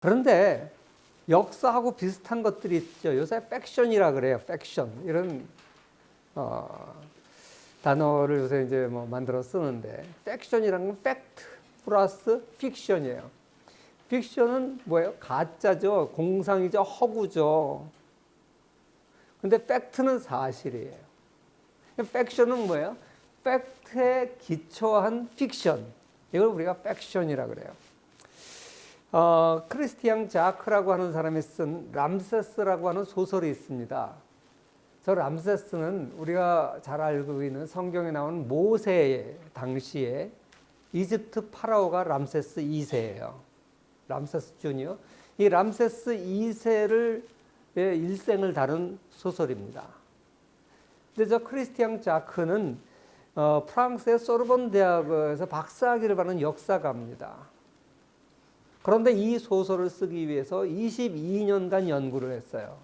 그런데 역사하고 비슷한 것들이 있죠. 요새 팩션이라 그래요. 팩션. 이런 단어를 요새 이제 뭐 만들어 쓰는데, 팩션이라는 건 팩트 플러스 픽션이에요. 픽션은 뭐예요? 가짜죠. 공상이죠. 허구죠. 근데 팩트는 사실이에요. 팩션은 뭐예요? 팩트에 기초한 픽션. 이걸 우리가 팩션이라 그래요. 크리스티앙 자크라고 하는 사람이 쓴 람세스라고 하는 소설이 있습니다. 저 람세스는 우리가 잘 알고 있는 성경에 나오는 모세 당시에 이집트 파라오가 람세스 2세예요. 람세스 주니어. 이 람세스 2세를 일생을 다룬 소설입니다. 근데 저 크리스티앙 자크는 프랑스의 소르본 대학에서 박사학위를 받은 역사가입니다. 그런데 이 소설을 쓰기 위해서 22년간 연구를 했어요.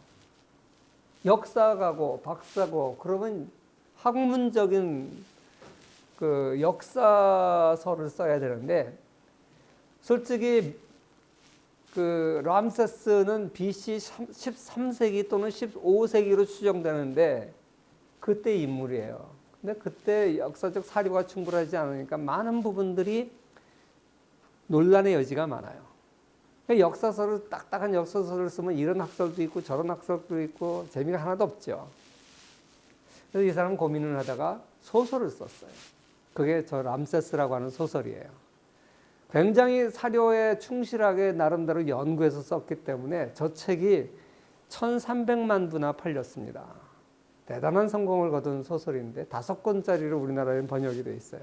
역사가고 박사고 그러면 학문적인 그 역사서를 써야 되는데, 솔직히 그 람세스는 BC 13세기 또는 15세기로 추정되는데 그때 인물이에요. 근데 그때 역사적 사료가 충분하지 않으니까 많은 부분들이 논란의 여지가 많아요. 역사서를, 딱딱한 역사서를 쓰면 이런 학설도 있고 저런 학설도 있고 재미가 하나도 없죠. 그래서 이 사람은 고민을 하다가 소설을 썼어요. 그게 저 람세스라고 하는 소설이에요. 굉장히 사료에 충실하게 나름대로 연구해서 썼기 때문에 저 책이 1300만 부나 팔렸습니다. 대단한 성공을 거둔 소설인데 5권짜리로 우리나라에 번역이 되어 있어요.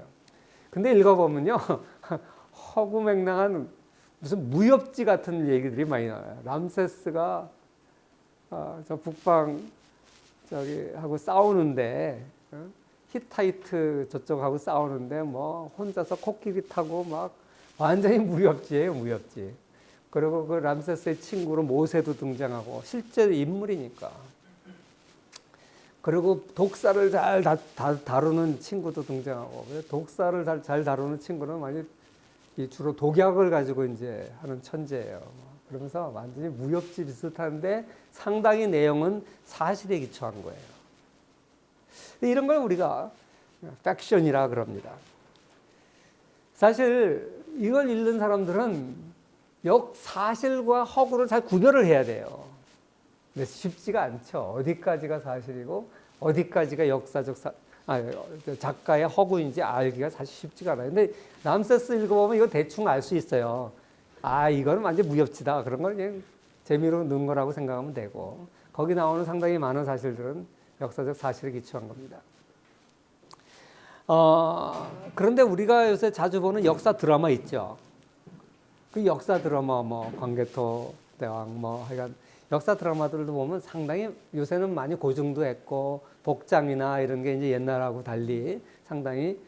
근데 읽어보면요, 허구맹랑한 무슨 무협지 같은 얘기들이 많이 나와요. 람세스가 저 북방 하고 싸우는데, 히타이트 저쪽하고 싸우는데 뭐 혼자서 코끼리 타고 막 완전히 무협지예요, 무협지. 그리고 그 람세스의 친구로 모세도 등장하고 실제 인물이니까. 그리고 독사를 잘 다루는 친구도 등장하고, 독사를 잘 다루는 친구는 많이 주로 독약을 가지고 이제 하는 천재예요. 그러면서 완전히 무협지 비슷한데 상당히 내용은 사실에 기초한 거예요. 이런 걸 우리가 팩션이라 그럽니다. 사실 이걸 읽는 사람들은 사실과 허구를 잘 구별을 해야 돼요. 근데 쉽지가 않죠. 어디까지가 사실이고 어디까지가 역사적 작가의 허구인지 알기가 사실 쉽지가 않아요. 근데 람세스 읽어보면 이거 대충 알 수 있어요. 이거는 완전 무협지다. 그런 걸 그냥 재미로 넣은 거라고 생각하면 되고, 거기 나오는 상당히 많은 사실들은 역사적 사실에 기초한 겁니다. 그런데 우리가 요새 자주 보는 역사 드라마 있죠. 그 역사 드라마 뭐 광개토 대왕 뭐 하여간 역사 드라마들도 보면 상당히 요새는 많이 고증도 했고 복장이나 이런 게 이제 옛날하고 달리 상당히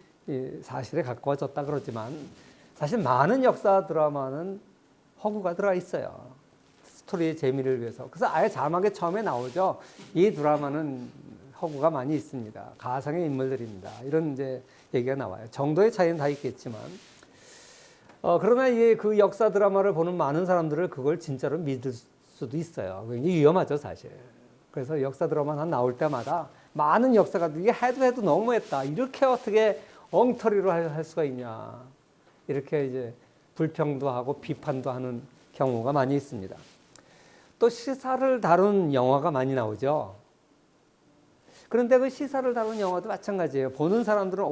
사실에 가까워졌다 그러지만, 사실 많은 역사 드라마는 허구가 들어 있어요. 스토리의 재미를 위해서. 그래서 아예 자막에 처음에 나오죠. 이 드라마는 허구가 많이 있습니다. 가상의 인물들입니다. 이런 이제 얘기가 나와요. 정도의 차이는 다 있겠지만, 그러나 그 역사 드라마를 보는 많은 사람들을 그걸 진짜로 믿을 수도 있어요. 굉장히 위험하죠, 사실. 그래서 역사 드라마 나올 때마다 많은 역사가 이게 해도 너무했다. 이렇게 어떻게 엉터리로 할 수가 있냐. 이렇게 이제 불평도 하고 비판도 하는 경우가 많이 있습니다. 또 시사를 다룬 영화가 많이 나오죠. 그런데 그 시사를 다룬 영화도 마찬가지예요. 보는 사람들은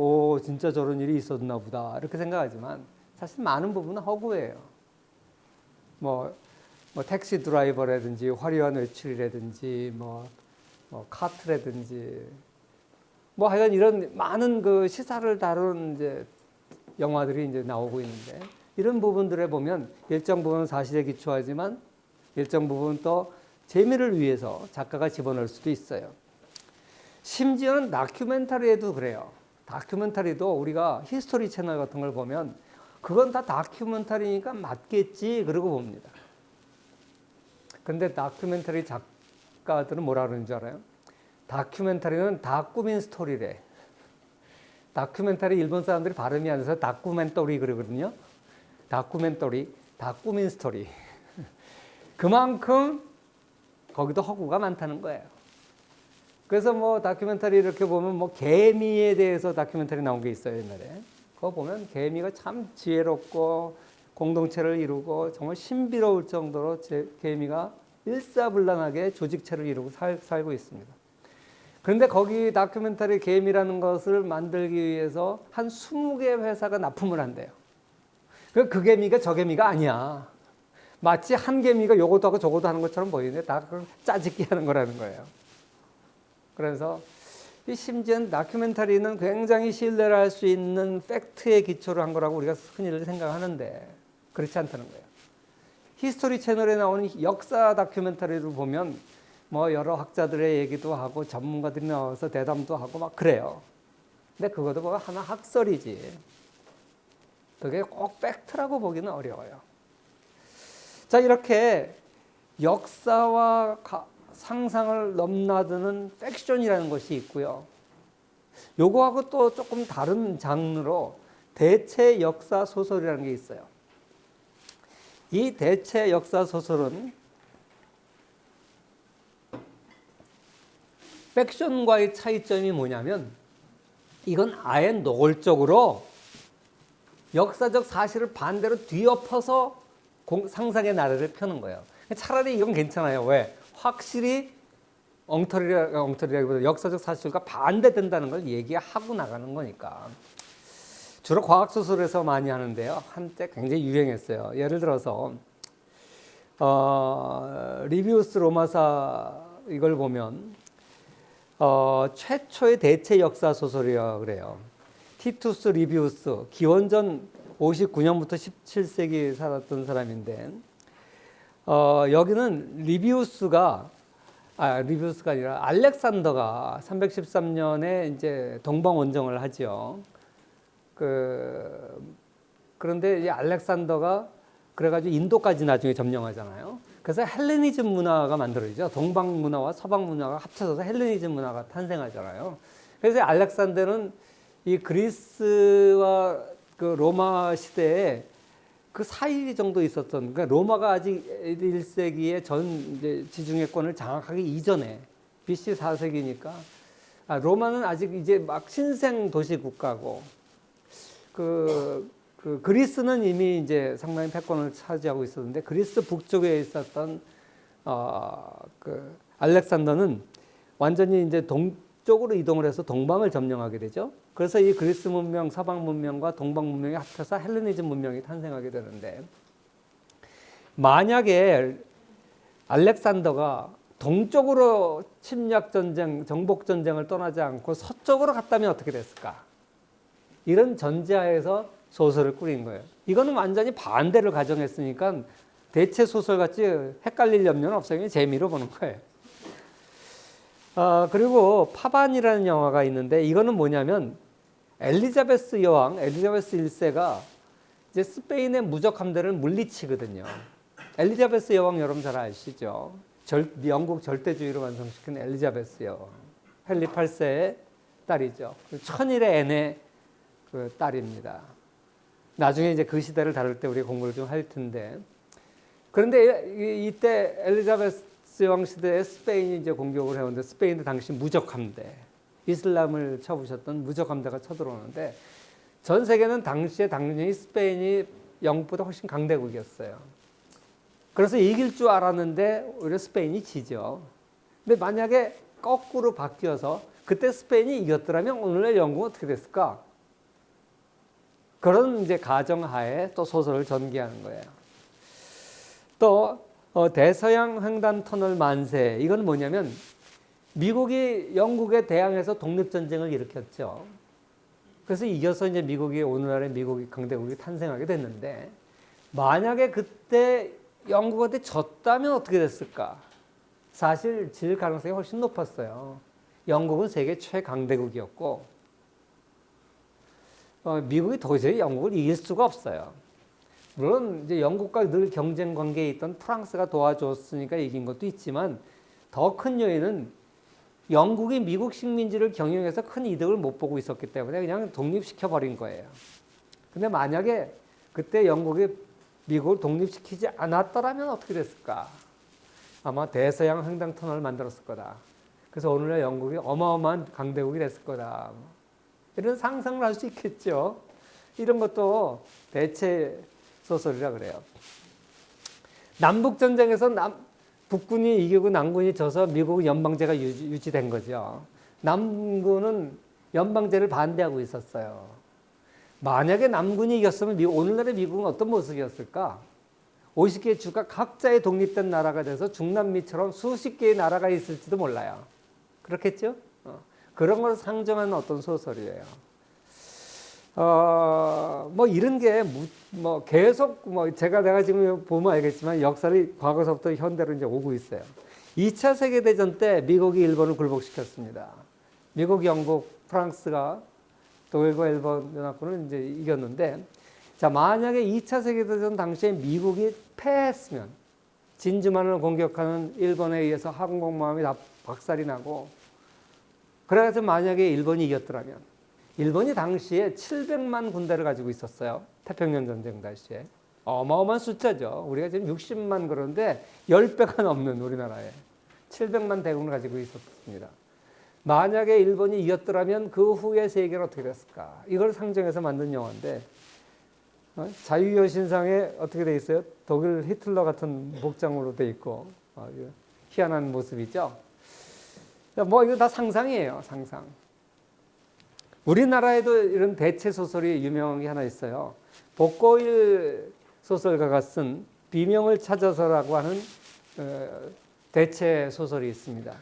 진짜 저런 일이 있었나 보다 이렇게 생각하지만 사실 많은 부분은 허구예요. 뭐 택시 드라이버라든지 화려한 외출이라든지 뭐 카트라든지 뭐 하여간 이런 많은 그 시사를 다룬 이제 영화들이 이제 나오고 있는데, 이런 부분들에 보면 일정 부분 사실에 기초하지만 일정 부분 또 재미를 위해서 작가가 집어넣을 수도 있어요. 심지어는 다큐멘터리에도 그래요. 다큐멘터리도 우리가 히스토리 채널 같은 걸 보면 그건 다 다큐멘터리니까 맞겠지 그러고 봅니다. 근데 다큐멘터리 작가들은 뭐라 그러는 줄 알아요? 다큐멘터리는 다 꾸민 스토리래. 다큐멘터리 일본 사람들이 발음이 안 돼서 다큐멘터리 그러거든요. 다큐멘터리, 다 꾸민 스토리. 그만큼 거기도 허구가 많다는 거예요. 그래서 뭐 다큐멘터리 이렇게 보면 뭐 개미에 대해서 다큐멘터리 나온 게 있어요, 옛날에. 그거 보면 개미가 참 지혜롭고 공동체를 이루고 정말 신비로울 정도로 개미가 일사불란하게 조직체를 이루고 살고 있습니다. 그런데 거기 다큐멘터리 개미라는 것을 만들기 위해서 한 20개 회사가 납품을 한대요. 그 개미가 저 개미가 아니야. 마치 한 개미가 요것도 하고 저것도 하는 것처럼 보이는데 다 그걸 짜집기 하는 거라는 거예요. 그래서 심지어 다큐멘터리는 굉장히 신뢰를 할 수 있는 팩트에 기초로 한 거라고 우리가 흔히 생각하는데 그렇지 않다는 거예요. 히스토리 채널에 나오는 역사 다큐멘터리를 보면 뭐 여러 학자들의 얘기도 하고 전문가들이 나와서 대담도 하고 막 그래요. 근데 그것도 뭐 하나 학설이지. 그게 꼭 팩트라고 보기는 어려워요. 자, 이렇게 역사와 상상을 넘나드는 팩션이라는 것이 있고요. 요거하고 또 조금 다른 장르로 대체 역사 소설이라는 게 있어요. 이 대체 역사 소설은 팩션과의 차이점이 뭐냐면 이건 아예 노골적으로 역사적 사실을 반대로 뒤엎어서 상상의 나래를 펴는 거예요. 차라리 이건 괜찮아요. 왜? 확실히 엉터리라기보다 역사적 사실과 반대된다는 걸 얘기하고 나가는 거니까. 주로 과학소설에서 많이 하는데요. 한때 굉장히 유행했어요. 예를 들어서 리비우스 로마사 이걸 보면 최초의 대체 역사 소설이라고 그래요. 티투스 리비우스, 기원전 59년부터 17세기 살았던 사람인데 여기는 리비우스가 아니라 알렉산더가 313년에 이제 동방 원정을 하죠. 그런데 이제 알렉산더가 그래가지고 인도까지 나중에 점령하잖아요. 그래서 헬레니즘 문화가 만들어지죠. 동방 문화와 서방 문화가 합쳐져서 헬레니즘 문화가 탄생하잖아요. 그래서 알렉산더는 이 그리스와 그 로마 시대에 그 사이 정도 있었던, 그러니까 로마가 아직 1세기에 전 이제 지중해권을 장악하기 이전에 BC 4세기니까 로마는 아직 이제 막 신생 도시 국가고 그리스는 이미 이제 상당히 패권을 차지하고 있었는데 그리스 북쪽에 있었던 알렉산더는 완전히 이제 동쪽으로 이동을 해서 동방을 점령하게 되죠. 그래서 이 그리스 문명, 서방 문명과 동방 문명이 합쳐서 헬레니즘 문명이 탄생하게 되는데 만약에 알렉산더가 동쪽으로 침략 전쟁, 정복 전쟁을 떠나지 않고 서쪽으로 갔다면 어떻게 됐을까? 이런 전제하에서 소설을 꾸린 거예요. 이거는 완전히 반대를 가정했으니까 대체 소설같이 헷갈릴 염려는 없어요. 재미로 보는 거예요. 그리고 파반이라는 영화가 있는데 이거는 뭐냐면 엘리자베스 여왕, 엘리자베스 1세가 이제 스페인의 무적 함대를 물리치거든요. 엘리자베스 여왕 여러분 잘 아시죠? 영국 절대주의로 완성시킨 엘리자베스 여왕. 헨리 8세의 딸이죠. 천일의 앤의 그 딸입니다. 나중에 이제 그 시대를 다룰 때 우리 공부를 좀 할 텐데. 그런데 이때 엘리자베스 여왕 시대에 스페인이 이제 공격을 해오는데 스페인도 당시 무적 함대, 이슬람을 쳐부셨던 무적 함대가 쳐들어오는데 전 세계는 당시에 당연히 스페인이 영국보다 훨씬 강대국이었어요. 그래서 이길 줄 알았는데 오히려 스페인이 지죠. 근데 만약에 거꾸로 바뀌어서 그때 스페인이 이겼더라면 오늘의 영국은 어떻게 됐을까? 그런 이제 가정하에 또 소설을 전개하는 거예요. 또 대서양 횡단 터널 만세, 이건 뭐냐면 미국이 영국에 대항해서 독립전쟁을 일으켰죠. 그래서 이겨서 이제 미국이 오늘날의 미국이 강대국이 탄생하게 됐는데 만약에 그때 영국한테 졌다면 어떻게 됐을까? 사실 질 가능성이 훨씬 높았어요. 영국은 세계 최강대국이었고 미국이 도저히 영국을 이길 수가 없어요. 물론 이제 영국과 늘 경쟁 관계에 있던 프랑스가 도와줬으니까 이긴 것도 있지만 더 큰 요인은 영국이 미국 식민지를 경영해서 큰 이득을 못 보고 있었기 때문에 그냥 독립시켜 버린 거예요. 근데 만약에 그때 영국이 미국을 독립시키지 않았더라면 어떻게 됐을까? 아마 대서양 횡단 터널을 만들었을 거다. 그래서 오늘날 영국이 어마어마한 강대국이 됐을 거다. 이런 상상을 할 수 있겠죠. 이런 것도 대체 소설이라 그래요. 남북전쟁에서 북군이 이기고 남군이 져서 미국 연방제가 유지된 거죠. 남군은 연방제를 반대하고 있었어요. 만약에 남군이 이겼으면 오늘날의 미국은 어떤 모습이었을까? 50개의 주가 각자의 독립된 나라가 돼서 중남미처럼 수십 개의 나라가 있을지도 몰라요. 그렇겠죠? 그런 걸 상정하는 어떤 소설이에요. 뭐 이런 게 뭐 계속 내가 지금 보면 알겠지만 역사를 과거서부터 현대로 이제 오고 있어요. 2차 세계대전 때 미국이 일본을 굴복시켰습니다. 미국, 영국, 프랑스가 독일과 일본 연합군을 이제 이겼는데, 자, 만약에 2차 세계대전 당시에 미국이 패했으면 진주만을 공격하는 일본에 의해서 항공모함이 다 박살이 나고, 그래서 만약에 일본이 이겼더라면, 일본이 당시에 700만 군대를 가지고 있었어요. 태평양 전쟁 당시에. 어마어마한 숫자죠. 우리가 지금 60만 그런데 10배가 넘는 우리나라에 700만 대군을 가지고 있었습니다. 만약에 일본이 이겼더라면 그 후에 세계는 어떻게 됐을까? 이걸 상정해서 만든 영화인데, 자유여신상에 어떻게 돼 있어요? 독일 히틀러 같은 복장으로 돼 있고, 희한한 모습이죠. 뭐 이거 다 상상이에요, 상상. 우리나라에도 이런 대체 소설이 유명한 게 하나 있어요. 복고일 소설가가 쓴 비명을 찾아서라고 하는 대체 소설이 있습니다.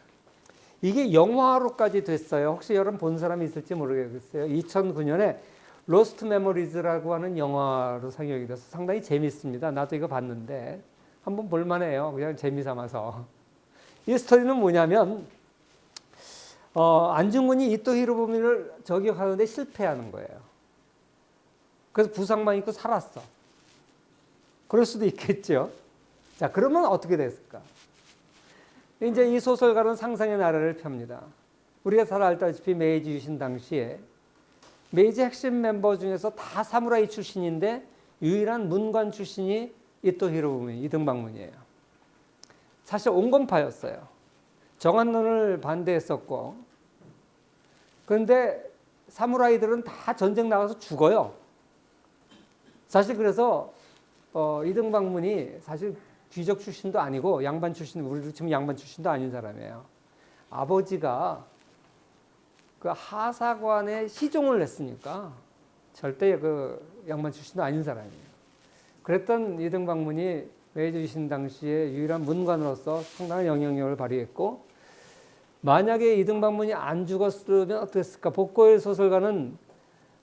이게 영화로까지 됐어요. 혹시 여러분 본 사람이 있을지 모르겠어요. 2009년에 로스트 메모리즈라고 하는 영화로 상영이 돼서 상당히 재밌습니다. 나도 이거 봤는데 한번 볼만해요. 그냥 재미삼아서. 이 스토리는 뭐냐면 안중근이 이토 히로부미를 저격하는데 실패하는 거예요. 그래서 부상만 입고 살았어. 그럴 수도 있겠죠. 자, 그러면 어떻게 됐을까? 이제 이 소설가는 상상의 나라를 펴니다. 우리가 잘 알다시피 메이지 유신 당시에 메이지 핵심 멤버 중에서 다 사무라이 출신인데 유일한 문관 출신이 이토 히로부미, 이등방문이에요. 사실 온건파였어요. 정한론을 반대했었고, 그런데 사무라이들은 다 전쟁 나가서 죽어요. 사실 그래서 이등방문이 사실 귀족 출신도 아니고 양반 출신, 우리도 지금 양반 출신도 아닌 사람이에요. 아버지가 그 하사관에 시종을 냈으니까 절대 그 양반 출신도 아닌 사람이에요. 그랬던 이등방문이 메이지 유신 당시에 유일한 문관으로서 상당한 영향력을 발휘했고, 만약에 이등방문이 안 죽었으면 어땠을까? 복고일 소설가는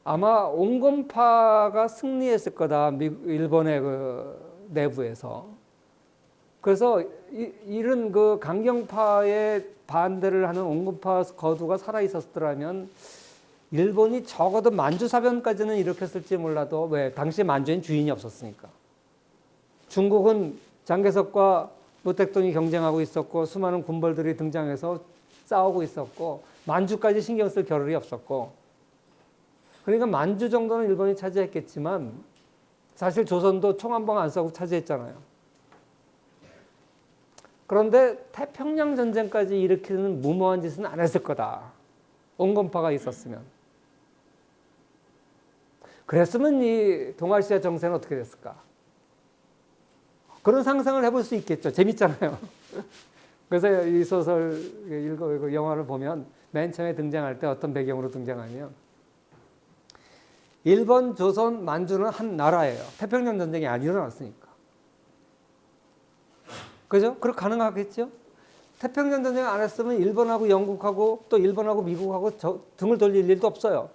아마 온건파가 승리했을 거다. 일본의 그 내부에서. 그래서 이런 그 강경파의 반대를 하는 온건파 거두가 살아 있었더라면 일본이 적어도 만주사변까지는 일으켰을지 몰라도, 왜? 당시 만주엔 주인이 없었으니까. 중국은 장개석과 노택동이 경쟁하고 있었고 수많은 군벌들이 등장해서 싸우고 있었고 만주까지 신경 쓸 겨를이 없었고, 그러니까 만주 정도는 일본이 차지했겠지만 사실 조선도 총 한 방 안 쏘고 차지했잖아요. 그런데 태평양 전쟁까지 일으키는 무모한 짓은 안 했을 거다. 온건파가 있었으면. 그랬으면 이 동아시아 정세는 어떻게 됐을까? 그런 상상을 해볼 수 있겠죠. 재밌잖아요. 그래서 이 소설 영화를 보면 맨 처음에 등장할 때 어떤 배경으로 등장하면 일본, 조선, 만주는 한 나라예요. 태평양 전쟁이 안 일어났으니까. 그죠? 그렇게 가능하겠죠? 태평양 전쟁 안 했으면 일본하고 영국하고 또 일본하고 미국하고 등을 돌릴 일도 없어요.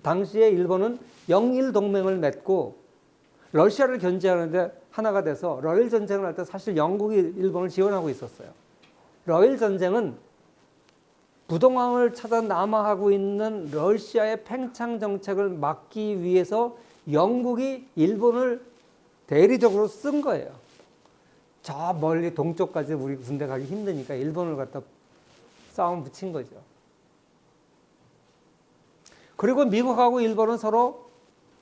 당시에 일본은 영일 동맹을 맺고 러시아를 견제하는데 하나가 돼서 러일 전쟁을 할 때 사실 영국이 일본을 지원하고 있었어요. 러일 전쟁은 부동항을 찾아 남하하고 있는 러시아의 팽창 정책을 막기 위해서 영국이 일본을 대리적으로 쓴 거예요. 저 멀리 동쪽까지 우리 군대 가기 힘드니까 일본을 갖다 싸움 붙인 거죠. 그리고 미국하고 일본은 서로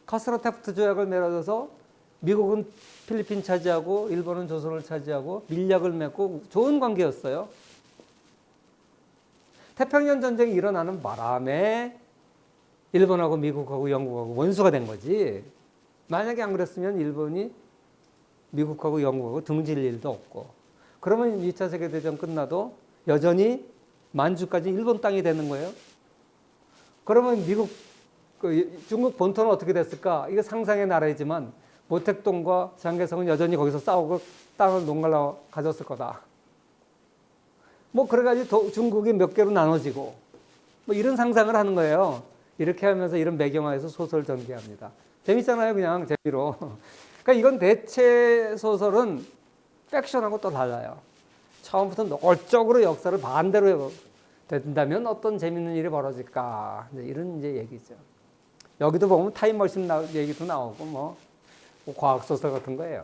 카스트로테프트 조약을 맺어서 미국은 필리핀 차지하고 일본은 조선을 차지하고 밀약을 맺고 좋은 관계였어요. 태평양 전쟁이 일어나는 바람에 일본하고 미국하고 영국하고 원수가 된 거지. 만약에 안 그랬으면 일본이 미국하고 영국하고 등질 일도 없고. 그러면 2차 세계대전 끝나도 여전히 만주까지 일본 땅이 되는 거예요. 그러면 중국 본토는 어떻게 됐을까? 이거 상상의 나라이지만 모택동과 장개성은 여전히 거기서 싸우고 땅을 농갈라 가졌을 거다. 뭐 그래가지고 중국이 몇 개로 나눠지고 뭐 이런 상상을 하는 거예요. 이렇게 하면서 이런 배경화에서 소설 전개합니다. 재밌잖아요, 그냥 재미로. 그러니까 이건 대체 소설은 팩션하고 또 달라요. 처음부터 노골적으로 역사를 반대로 된다면 어떤 재밌는 일이 벌어질까? 이런 이제 얘기죠. 여기도 보면 타임머신 얘기도 나오고 뭐 과학 소설 같은 거예요.